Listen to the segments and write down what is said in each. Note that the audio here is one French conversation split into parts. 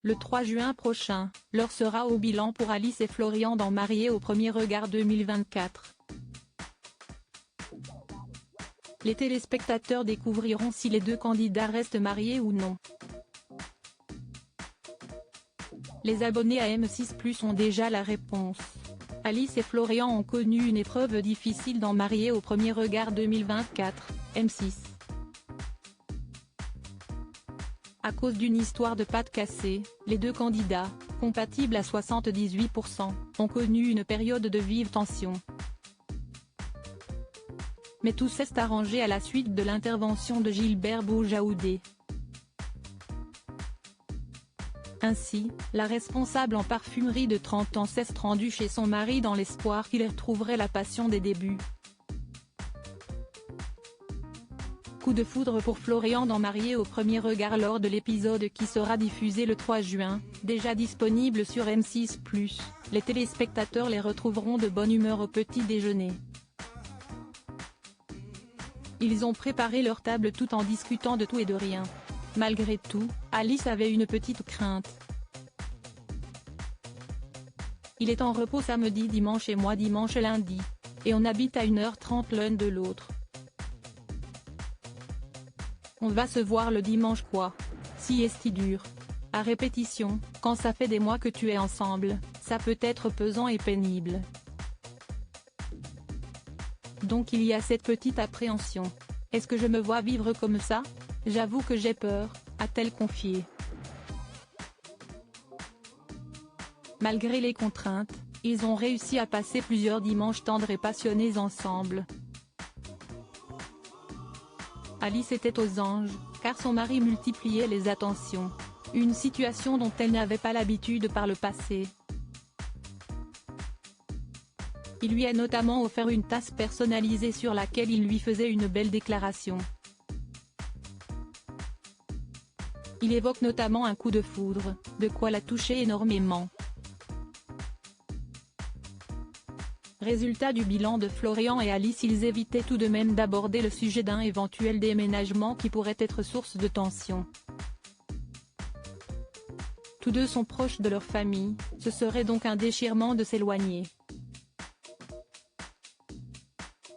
Le 3 juin prochain, l'heure sera au bilan pour Alice et Florian dans Mariés au premier regard 2024. Les téléspectateurs découvriront si les deux candidats restent mariés ou non. Les abonnés à M6+ ont déjà la réponse. Alice et Florian ont connu une épreuve difficile dans Mariés au premier regard 2024, M6. À cause d'une histoire de pâte cassée, les deux candidats, compatibles à 78%, ont connu une période de vive tension. Mais tout s'est arrangé à la suite de l'intervention de Gilbert Boujaoudé. Ainsi, la responsable en parfumerie de 30 ans s'est rendue chez son mari dans l'espoir qu'il retrouverait la passion des débuts. Coup de foudre pour Florian dans Mariés au premier regard lors de l'épisode qui sera diffusé le 3 juin, déjà disponible sur M6+, les téléspectateurs les retrouveront de bonne humeur au petit déjeuner. Ils ont préparé leur table tout en discutant de tout et de rien. Malgré tout, Alice avait une petite crainte. Il est en repos samedi dimanche et moi dimanche lundi. Et on habite à 1h30 l'un de l'autre. On va se voir le dimanche quoi. Si est-ce dur. À répétition, quand ça fait des mois que tu es ensemble, ça peut être pesant et pénible. Donc il y a cette petite appréhension. Est-ce que je me vois vivre comme ça ? J'avoue que j'ai peur, a-t-elle confié. Malgré les contraintes, ils ont réussi à passer plusieurs dimanches tendres et passionnés ensemble. Alice était aux anges, car son mari multipliait les attentions. Une situation dont elle n'avait pas l'habitude par le passé. Il lui a notamment offert une tasse personnalisée sur laquelle il lui faisait une belle déclaration. Il évoque notamment un coup de foudre, de quoi la toucher énormément. Résultat du bilan de Florian et Alice, ils évitaient tout de même d'aborder le sujet d'un éventuel déménagement qui pourrait être source de tension. Tous deux sont proches de leur famille, ce serait donc un déchirement de s'éloigner.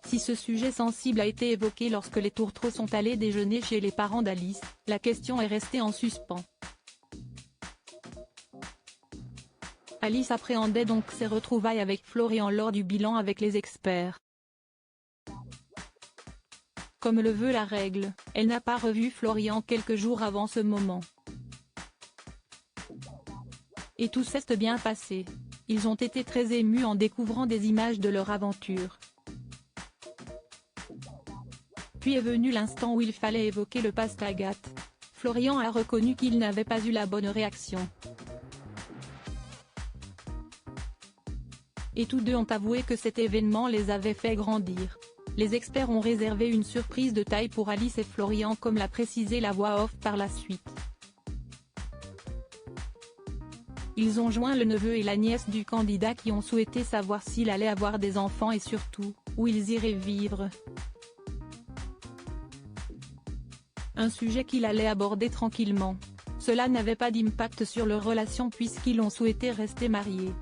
Si ce sujet sensible a été évoqué lorsque les tourtereaux sont allés déjeuner chez les parents d'Alice, la question est restée en suspens. Alice appréhendait donc ses retrouvailles avec Florian lors du bilan avec les experts. Comme le veut la règle, elle n'a pas revu Florian quelques jours avant ce moment. Et tout s'est bien passé. Ils ont été très émus en découvrant des images de leur aventure. Puis est venu l'instant où il fallait évoquer le passe-Agathe. Florian a reconnu qu'il n'avait pas eu la bonne réaction. Et tous deux ont avoué que cet événement les avait fait grandir. Les experts ont réservé une surprise de taille pour Alice et Florian comme l'a précisé la voix off par la suite. Ils ont joint le neveu et la nièce du candidat qui ont souhaité savoir s'il allait avoir des enfants et surtout, où ils iraient vivre. Un sujet qu'il allait aborder tranquillement. Cela n'avait pas d'impact sur leur relation puisqu'ils ont souhaité rester mariés.